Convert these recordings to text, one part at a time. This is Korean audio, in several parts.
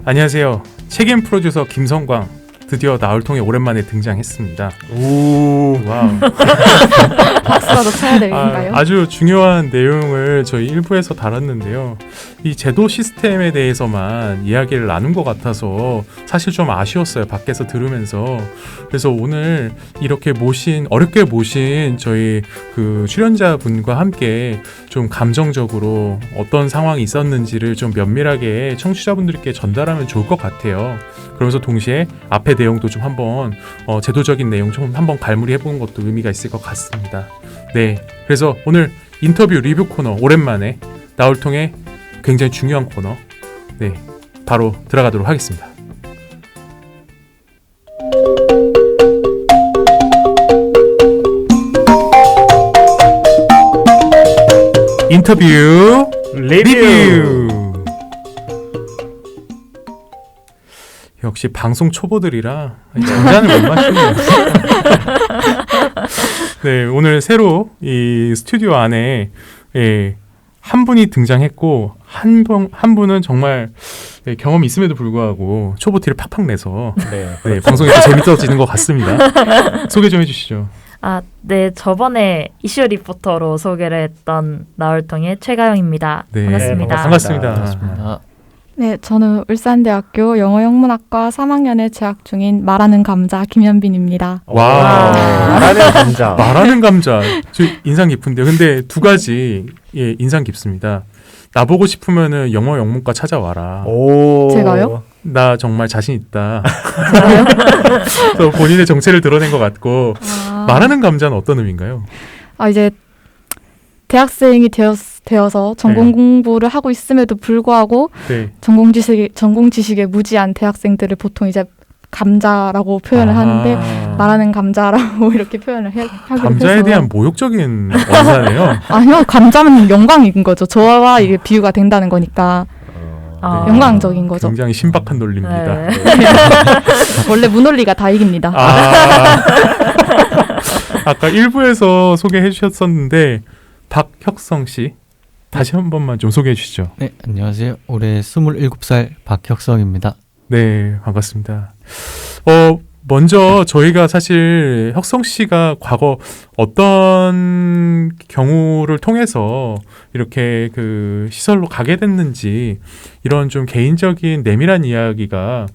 안녕하세요. 책임 프로듀서 김성광 드디어 나울통에 오랜만에 등장했습니다. 오, 와우. 박수라도 쳐야 되는가요? 아주 중요한 내용을 저희 1부에서 다뤘는데요. 이 제도 시스템에 대해서만 이야기를 나눈 것 같아서 사실 좀 아쉬웠어요. 밖에서 들으면서. 그래서 오늘 이렇게 어렵게 모신 저희 그 출연자분과 함께 좀 감정적으로 어떤 상황이 있었는지를 좀 면밀하게 청취자분들께 전달하면 좋을 것 같아요. 그러면서 동시에 앞에 내용도 좀 한번 제도적인 내용 좀 한번 갈무리 해보는 것도 의미가 있을 것 같습니다. 네, 그래서 오늘 인터뷰 리뷰 코너 오랜만에 나울통의 굉장히 중요한 코너, 네, 바로 들어가도록 하겠습니다. 인터뷰 리뷰. 역시 방송 초보들이라 잔잔을 못 마시네요. 네, 오늘 새로 이 스튜디오 안에 한 분이 등장했고 한 분은 정말 경험이 있음에도 불구하고 초보 티를 팍팍 내서 네, 방송이 더 재밌어지는 것 같습니다. 소개 좀 해주시죠. 네, 저번에 이슈 리포터로 소개를 했던 나울통의 최가영입니다. 네, 반갑습니다. 반갑습니다. 네, 저는 울산대학교 영어영문학과 3학년에 재학 중인 말하는 감자 김현빈입니다. 와, 말하는 감자. 말하는 감자. 저 인상 깊은데요. 근데 두 가지 인상 깊습니다. 나보고 싶으면은 영어 영문과 찾아와라. 오. 제가요? 나 정말 자신 있다. 그래서 본인의 정체를 드러낸 것 같고 말하는 감자는 어떤 의미인가요? 이제 대학생이 되어서 전공 공부를 하고 있음에도 불구하고 네. 전공 지식에 무지한 대학생들을 보통 이제 감자라고 표현을 하는데 말하는 감자라고 이렇게 표현을 하기로 해서 감자에 대한 모욕적인 원사네요. 아니요, 감자는 영광인 거죠. 저와 이게 비유가 된다는 거니까 영광적인 거죠. 굉장히 신박한 논리입니다. 네. 원래 무논리가 다 이깁니다. 아까 1부에서 소개해 주셨었는데 박혁성 씨 다시 한 번만 좀 소개해 주시죠. 네, 안녕하세요. 올해 27살 박혁성입니다. 네, 반갑습니다. 먼저 저희가 사실 혁성 씨가 과거 어떤 경우를 통해서 이렇게 그 시설로 가게 됐는지 이런 좀 개인적인 내밀한 이야기가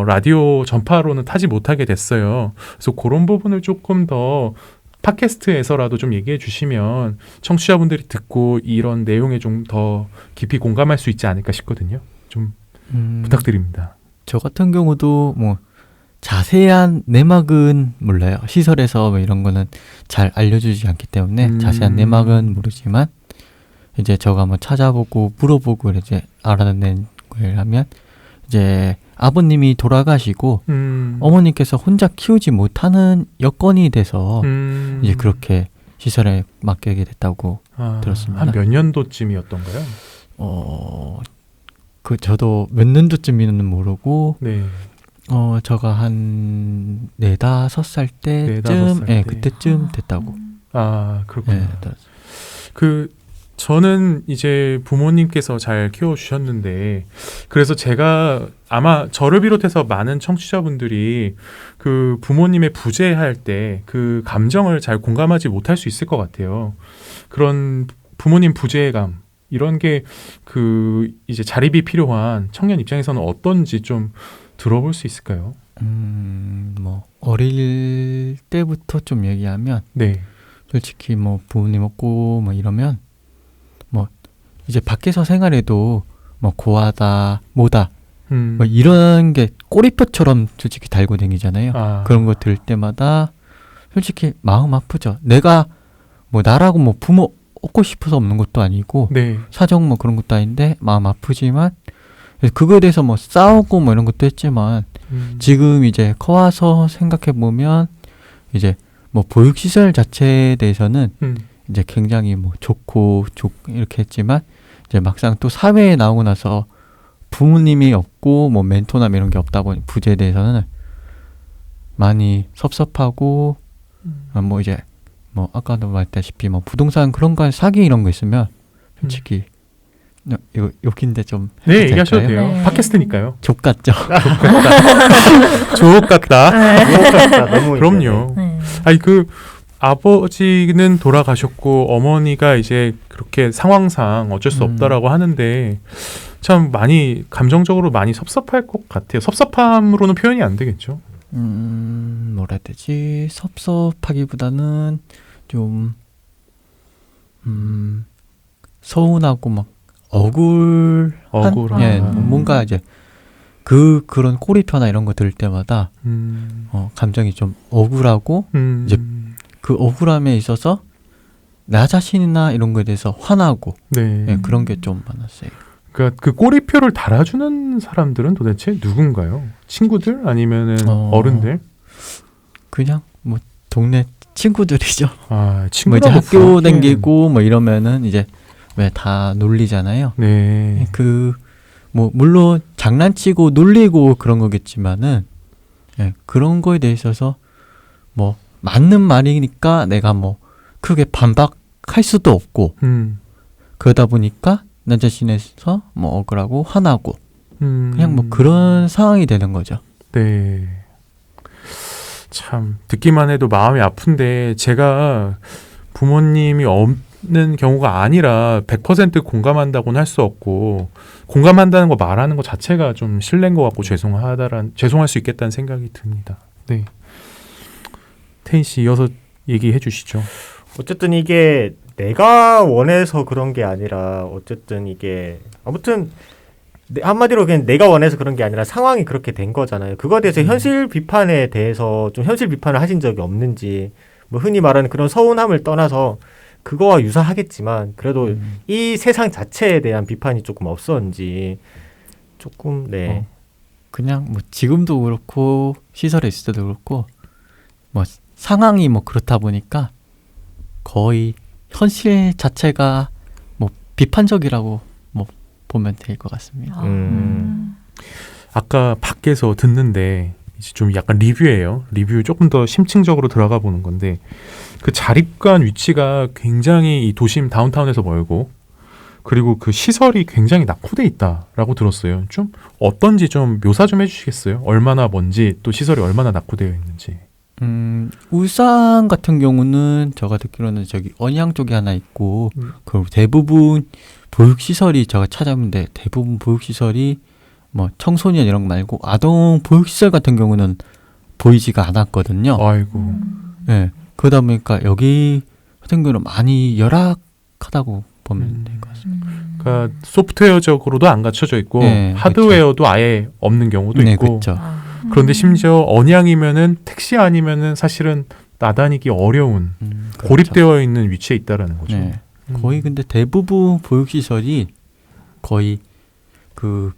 라디오 전파로는 타지 못하게 됐어요. 그래서 그런 부분을 조금 더 팟캐스트에서라도 좀 얘기해 주시면 청취자분들이 듣고 이런 내용에 좀 더 깊이 공감할 수 있지 않을까 싶거든요. 좀 부탁드립니다. 저 같은 경우도 뭐 자세한 내막은 몰라요. 시설에서 뭐 이런 거는 잘 알려주지 않기 때문에 자세한 내막은 모르지만 이제 저가 뭐 찾아보고 물어보고 이제 알아낸 걸 하면 이제 아버님이 돌아가시고 어머니께서 혼자 키우지 못하는 여건이 돼서 이제 그렇게 시설에 맡기게 됐다고 들었습니다. 한 몇 년도쯤이었던가요? 저도 몇 년도쯤이는 모르고 네. 저가 한 4-5살 때쯤 그때쯤 됐다고. 그렇군요. 네, 저는 이제 부모님께서 잘 키워주셨는데 그래서 제가 아마 저를 비롯해서 많은 청취자분들이 그 부모님의 부재할 때 그 감정을 잘 공감하지 못할 수 있을 것 같아요. 그런 부모님 부재감 이런 게 그 이제 자립이 필요한 청년 입장에서는 어떤지 좀 들어볼 수 있을까요? 뭐 어릴 때부터 좀 얘기하면 네. 솔직히 뭐 부모님 없고 뭐 이러면 뭐 이제 밖에서 생활해도 뭐 고하다 뭐다 뭐 이런 게 꼬리표처럼 솔직히 달고 다니잖아요. 그런 거 들을 때마다 솔직히 마음 아프죠. 내가 뭐 나라고 뭐 부모 얻고 싶어서 없는 것도 아니고 네. 사정 뭐 그런 것도 아닌데 마음 아프지만 그거에 대해서 뭐 싸우고 뭐 이런 것도 했지만 지금 이제 커와서 생각해 보면 이제 뭐 보육시설 자체에 대해서는 이제 굉장히 뭐 좋고 이렇게 했지만 이제 막상 또 사회에 나오고 나서 부모님이 없고 뭐 멘토나 이런 게 없다 보니 부재에 대해서는 많이 섭섭하고 뭐 이제 뭐 아까도 말했다시피 뭐 부동산 그런 거 사기 이런 거 있으면 솔직히 이거 욕인데 좀 네, 해도 얘기하셔도 될까요? 돼요. 네. 팟캐스트니까요. 족 같죠. 좋 같다. 너무 그럼요. 네. 아니 그 아버지는 돌아가셨고 어머니가 이제 그렇게 상황상 어쩔 수 없다라고 하는데 참 많이 감정적으로 많이 섭섭할 것 같아요. 섭섭함으로는 표현이 안 되겠죠. 뭐라 해야 되지? 섭섭하기보다는 좀 서운하고 막 억울한. 예, 뭔가 이제 그런 꼬리표나 이런 거 들을 때마다 감정이 좀 억울하고 이제 그 억울함에 있어서 나 자신이나 이런 거에 대해서 화나고 네. 예, 그런 게 좀 많았어요. 그러니까 그 꼬리표를 달아주는 사람들은 도대체 누군가요? 친구들 아니면은 어른들? 그냥 뭐 동네 친구들이죠. 아 뭐 이제 친구라고 학교 부르기엔- 다니고 뭐 이러면은 이제 왜 다 놀리잖아요. 네. 그 뭐 물론 장난치고 놀리고 그런 거겠지만은 예, 그런 거에 대해 있어서 뭐 맞는 말이니까 내가 뭐 크게 반박할 수도 없고 그러다 보니까 나 자신에서 뭐 억울하고 화나고 그냥 뭐 그런 상황이 되는 거죠. 네. 참 듣기만 해도 마음이 아픈데 제가 부모님이 없는 경우가 아니라 100% 공감한다고는 할 수 없고 공감한다는 거 말하는 것 자체가 좀 실례인 것 같고 죄송할 수 있겠다는 생각이 듭니다. 네. 태인 씨 이어서 얘기해 주시죠. 어쨌든 이게 내가 원해서 그런 게 아니라 어쨌든 이게 아무튼 한마디로 그냥 내가 원해서 그런 게 아니라 상황이 그렇게 된 거잖아요. 그거에 대해서 현실 비판에 대해서 좀 현실 비판을 하신 적이 없는지 뭐 흔히 말하는 그런 서운함을 떠나서 그거와 유사하겠지만 그래도 이 세상 자체에 대한 비판이 조금 없었는지 조금 네. 그냥 뭐 지금도 그렇고 시설에 있을 때도 그렇고 뭐 상황이 뭐 그렇다 보니까 거의 현실 자체가 뭐 비판적이라고 뭐 보면 될 것 같습니다. 아까 밖에서 듣는데 이제 좀 약간 리뷰예요. 리뷰 조금 더 심층적으로 들어가 보는 건데 그 자립관 위치가 굉장히 이 도심 다운타운에서 멀고 그리고 그 시설이 굉장히 낙후돼 있다라고 들었어요. 좀 어떤지 좀 묘사 좀 해주시겠어요? 얼마나 먼지 또 시설이 얼마나 낙후되어 있는지. 울산 같은 경우는 제가 듣기로는 저기 언양 쪽에 하나 있고 그리고 대부분 보육시설이 제가 찾아봤는데 대부분 보육시설이 뭐 청소년 이런 거 말고 아동 보육시설 같은 경우는 보이지가 않았거든요. 아이고. 네. 그러다 보니까 여기 같은 경우는 많이 열악하다고 보면 될 것 같습니다. 그러니까 소프트웨어적으로도 안 갖춰져 있고 네, 하드웨어도 아예 없는 경우도 네, 있고 그렇죠. 그런데 심지어 언양이면은 택시 아니면은 사실은 나다니기 어려운 그렇죠. 고립되어 있는 위치에 있다라는 거죠. 네. 거의 근데 대부분 보육시설이 거의 그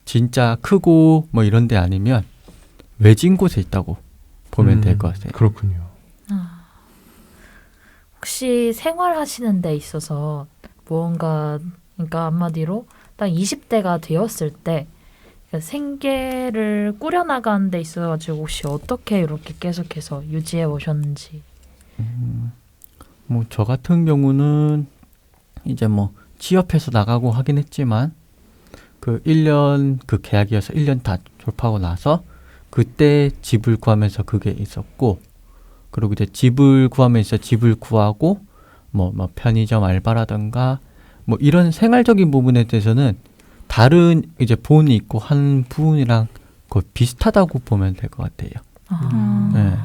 진짜 크고 뭐 이런 데 아니면 외진 곳에 있다고 보면 될 것 같아요. 그렇군요. 혹시 생활하시는 데 있어서 무언가 그러니까 한마디로 딱 20대가 되었을 때 생계를 꾸려나가는 데 있어가지고 혹시 어떻게 이렇게 계속해서 유지해 오셨는지. 뭐 저 같은 경우는 이제 뭐 취업해서 나가고 하긴 했지만 그 1년 그 계약이어서 1년 다 졸업하고 나서 그때 집을 구하면서 그게 있었고 그리고 이제 집을 구하면서 집을 구하고 뭐 편의점 알바라든가 뭐 이런 생활적인 부분에 대해서는 다른 이제 본이 있고 한 부분이랑 거의 비슷하다고 보면 될 것 같아요. 네.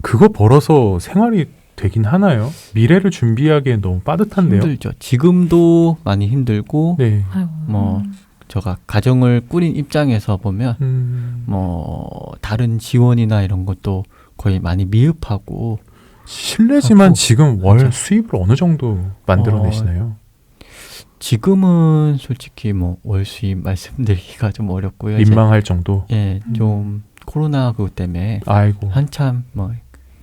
그거 벌어서 생활이 되긴 하나요? 미래를 준비하기엔 너무 빠듯한데요. 힘들죠. 지금도 많이 힘들고 네. 아이고. 뭐 제가 가정을 꾸린 입장에서 보면 뭐 다른 지원이나 이런 것도 거의 많이 미흡하고 실례지만 하고. 지금 월 맞아. 수입을 어느 정도 만들어내시나요? 지금은 솔직히 뭐 월 수입 말씀드리기가 좀 어렵고요. 민망할 정도. 예, 좀 코로나 그것 때문에 아이고. 한참 뭐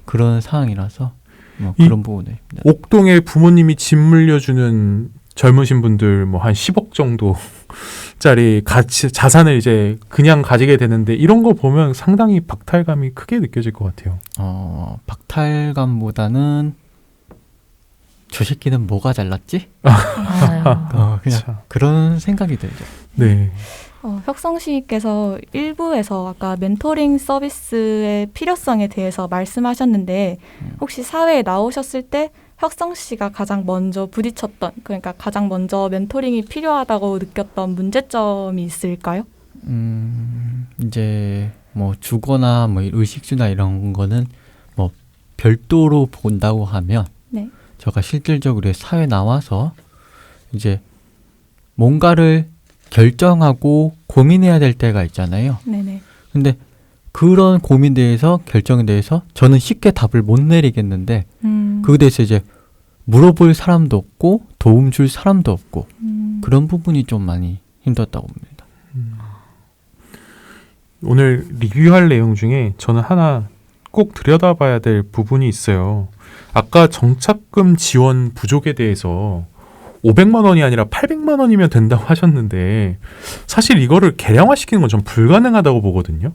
그런 상황이라서 뭐 이 그런 부분을 옥동에 부모님이 집 물려주는 젊으신 분들 뭐 한 10억 정도짜리 가치 자산을 이제 그냥 가지게 되는데 이런 거 보면 상당히 박탈감이 크게 느껴질 것 같아요. 박탈감보다는 저 새끼는 뭐가 잘났지? 아유. 그냥 참. 그런 생각이 들죠. 네. 혁성 씨께서 일부에서 아까 멘토링 서비스의 필요성에 대해서 말씀하셨는데 혹시 사회에 나오셨을 때 혁성 씨가 가장 먼저 부딪혔던 그러니까 가장 먼저 멘토링이 필요하다고 느꼈던 문제점이 있을까요? 이제 뭐 주거나 뭐 의식주나 이런 거는 뭐 별도로 본다고 하면 네. 제가 실질적으로 사회 나와서 이제 뭔가를 결정하고 고민해야 될 때가 있잖아요. 네네. 근데 그런 고민에 대해서 결정에 대해서 저는 쉽게 답을 못 내리겠는데 그에 대해서 이제 물어볼 사람도 없고 도움 줄 사람도 없고 그런 부분이 좀 많이 힘들었다고 봅니다. 오늘 리뷰할 내용 중에 저는 하나 꼭 들여다봐야 될 부분이 있어요. 아까 정착금 지원 부족에 대해서 500만 원이 아니라 800만 원이면 된다고 하셨는데 사실 이거를 계량화시키는 건 좀 불가능하다고 보거든요.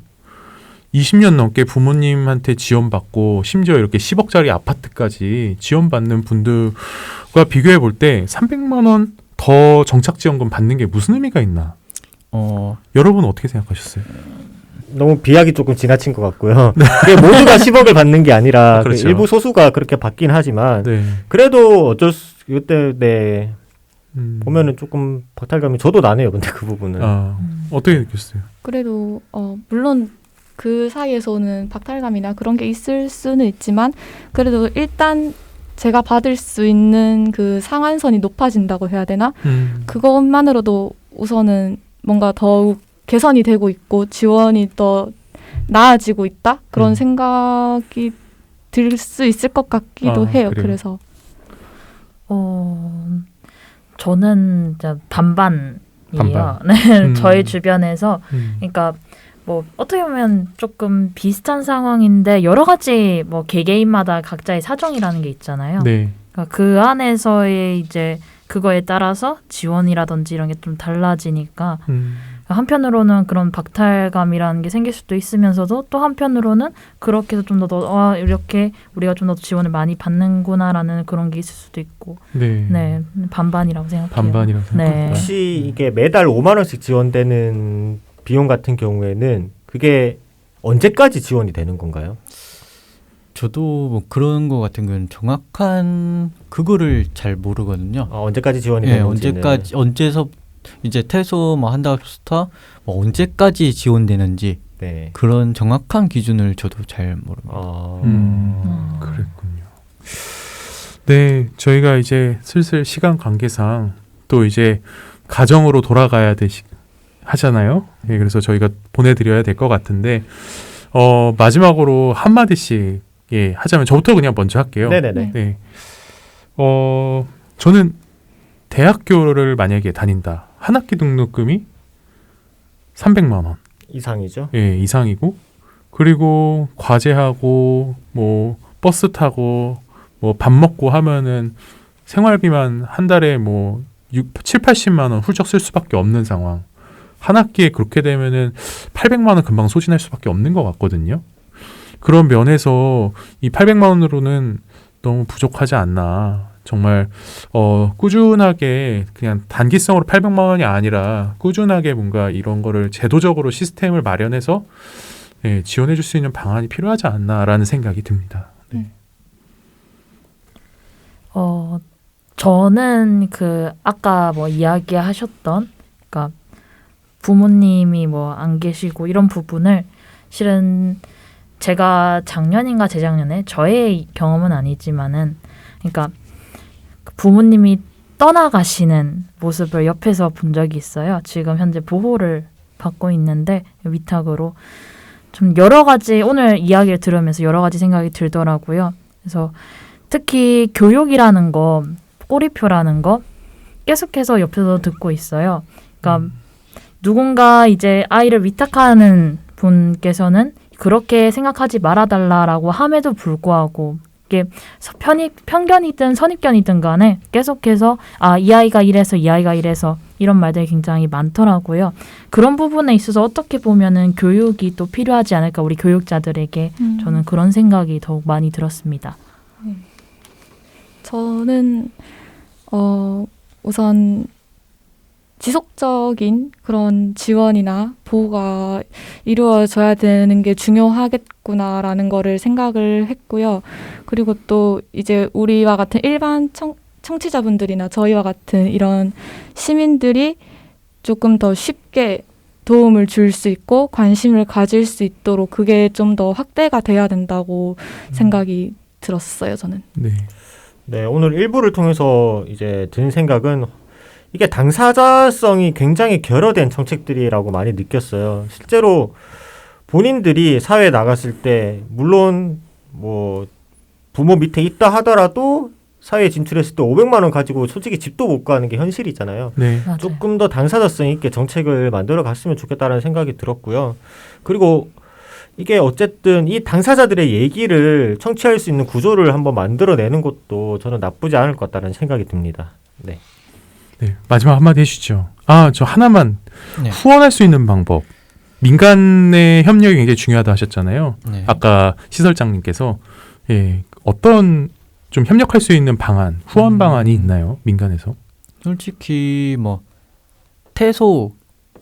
20년 넘게 부모님한테 지원받고 심지어 이렇게 10억짜리 아파트까지 지원받는 분들과 비교해 볼 때 300만 원 더 정착지원금 받는 게 무슨 의미가 있나? 여러분 어떻게 생각하셨어요? 너무 비약이 조금 지나친 것 같고요. 그게 모두가 10억을 받는 게 아니라 그렇죠. 그 일부 소수가 그렇게 받긴 하지만 네. 그래도 어쩔 수 이때 네 보면은 조금 박탈감이 저도 나네요. 근데 그 부분은 어떻게 느꼈어요? 그래도 물론 그 사이에서는 박탈감이나 그런 게 있을 수는 있지만 그래도 일단 제가 받을 수 있는 그 상한선이 높아진다고 해야 되나? 그것만으로도 우선은 뭔가 더욱 개선이 되고 있고 지원이 더 나아지고 있다? 그런 생각이 들 수 있을 것 같기도 해요. 그래요? 그래서 저는 진짜 반반이에요. 반반. 네, 저희 주변에서 그러니까 뭐 어떻게 보면 조금 비슷한 상황인데 여러 가지 뭐 개개인마다 각자의 사정이라는 게 있잖아요. 네. 그러니까 그 안에서의 이제 그거에 따라서 지원이라든지 이런 게 좀 달라지니까 한편으로는 그런 박탈감이라는 게 생길 수도 있으면서도 또 한편으로는 그렇게 해서 좀 더 이렇게 우리가 좀 더 지원을 많이 받는구나라는 그런 게 있을 수도 있고 네 반반이라고 생각해요. 반반이라고 생각합니다. 네. 혹시 이게 매달 5만 원씩 지원되는 비용 같은 경우에는 그게 언제까지 지원이 되는 건가요? 저도 뭐 그런 거 같은 건 정확한 그거를 잘 모르거든요. 언제까지 지원이 예, 되는지는 언제까지 언제서 이제 퇴소 뭐 한다부터 뭐 언제까지 지원되는지 네. 그런 정확한 기준을 저도 잘 모릅니다. 그랬군요. 네, 저희가 이제 슬슬 시간 관계상 또 이제 가정으로 돌아가야 하잖아요. 예, 그래서 저희가 보내드려야 될 것 같은데 마지막으로 한 마디씩 하자면 저부터 그냥 먼저 할게요. 네네네. 네. 저는 대학교를 만약에 다닌다. 한 학기 등록금이 300만 원 이상이죠. 이상이고 그리고 과제하고 뭐 버스 타고 뭐 밥 먹고 하면은 생활비만 한 달에 뭐 7, 80만 원 훌쩍 쓸 수밖에 없는 상황. 한 학기에 그렇게 되면은 800만 원 금방 소진할 수밖에 없는 것 같거든요. 그런 면에서 이 800만 원으로는 너무 부족하지 않나. 정말 꾸준하게 그냥 단기성으로 800만 원이 아니라 꾸준하게 뭔가 이런 거를 제도적으로 시스템을 마련해서 지원해 줄 수 있는 방안이 필요하지 않나라는 생각이 듭니다. 네. 저는 그 아까 뭐 이야기하셨던 그러니까 부모님이 뭐 안 계시고 이런 부분을 실은 제가 작년인가 재작년에 저의 경험은 아니지만은 그러니까 부모님이 떠나가시는 모습을 옆에서 본 적이 있어요. 지금 현재 보호를 받고 있는데 위탁으로 좀 여러 가지 오늘 이야기를 들으면서 여러 가지 생각이 들더라고요. 그래서 특히 교육이라는 거, 꼬리표라는 거 계속해서 옆에서 듣고 있어요. 그러니까 누군가 이제 아이를 위탁하는 분께서는 그렇게 생각하지 말아달라라고 함에도 불구하고 이게 편견이든 선입견이든 간에 계속해서 이 아이가 이래서 이 아이가 이래서 이런 말들이 굉장히 많더라고요. 그런 부분에 있어서 어떻게 보면은 교육이 또 필요하지 않을까 우리 교육자들에게 저는 그런 생각이 더욱 많이 들었습니다. 저는 우선 지속적인 그런 지원이나 보호가 이루어져야 되는 게 중요하겠구나라는 거를 생각을 했고요. 그리고 또 이제 우리와 같은 일반 청취자분들이나 저희와 같은 이런 시민들이 조금 더 쉽게 도움을 줄 수 있고 관심을 가질 수 있도록 그게 좀 더 확대가 돼야 된다고 생각이 들었어요, 저는. 네. 네, 오늘 일부를 통해서 이제 든 생각은 이게 당사자성이 굉장히 결여된 정책들이라고 많이 느꼈어요. 실제로 본인들이 사회에 나갔을 때 물론 뭐 부모 밑에 있다 하더라도 사회에 진출했을 때 500만 원 가지고 솔직히 집도 못 가는 게 현실이잖아요. 네. 맞아요. 조금 더 당사자성 있게 정책을 만들어 갔으면 좋겠다는 생각이 들었고요. 그리고 이게 어쨌든 이 당사자들의 얘기를 청취할 수 있는 구조를 한번 만들어내는 것도 저는 나쁘지 않을 것 같다는 생각이 듭니다. 네. 네. 마지막 한마디 해주시죠. 저 하나만 네. 후원할 수 있는 방법. 민간의 협력이 굉장히 중요하다 하셨잖아요. 네. 아까 시설장님께서 어떤 좀 협력할 수 있는 방안, 후원 방안이 있나요? 민간에서? 솔직히 뭐 태소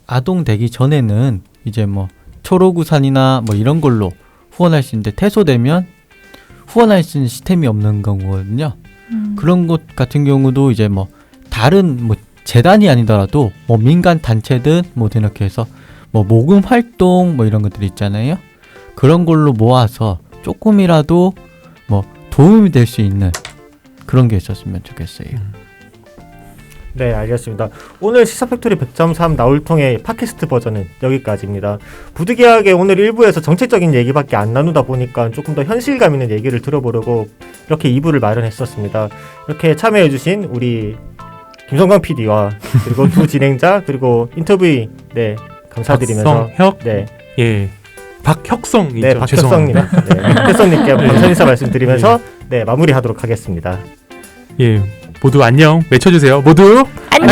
아동되기 전에는 이제 뭐 초록우산이나 뭐 이런 걸로 후원할 수 있는데 태소되면 후원할 수 있는 시스템이 없는 거거든요. 그런 것 같은 경우도 이제 뭐 다른 뭐 재단이 아니더라도 뭐 민간 단체든 뭐든 이렇게 해서 뭐 모금 활동 뭐 이런 것들 있잖아요. 그런 걸로 모아서 조금이라도 뭐 도움이 될 수 있는 그런 게 있었으면 좋겠어요. 네, 알겠습니다. 오늘 시사팩토리 100.3 나울통의 팟캐스트 버전은 여기까지입니다. 부득이하게 오늘 1부에서 정책적인 얘기밖에 안 나누다 보니까 조금 더 현실감 있는 얘기를 들어보려고 이렇게 2부를 마련했었습니다. 이렇게 참여해주신 우리 김성광 PD와 그리고 두 진행자 그리고 인터뷰 네 감사드리면서 박성혁? 네, 예. 박혁성이죠. 네 박혁성님, 죄송합니다. 네, 박혁성님께 감사 인사 말씀드리면서 네 마무리하도록 하겠습니다. 예. 모두 안녕 외쳐주세요. 모두 안녕.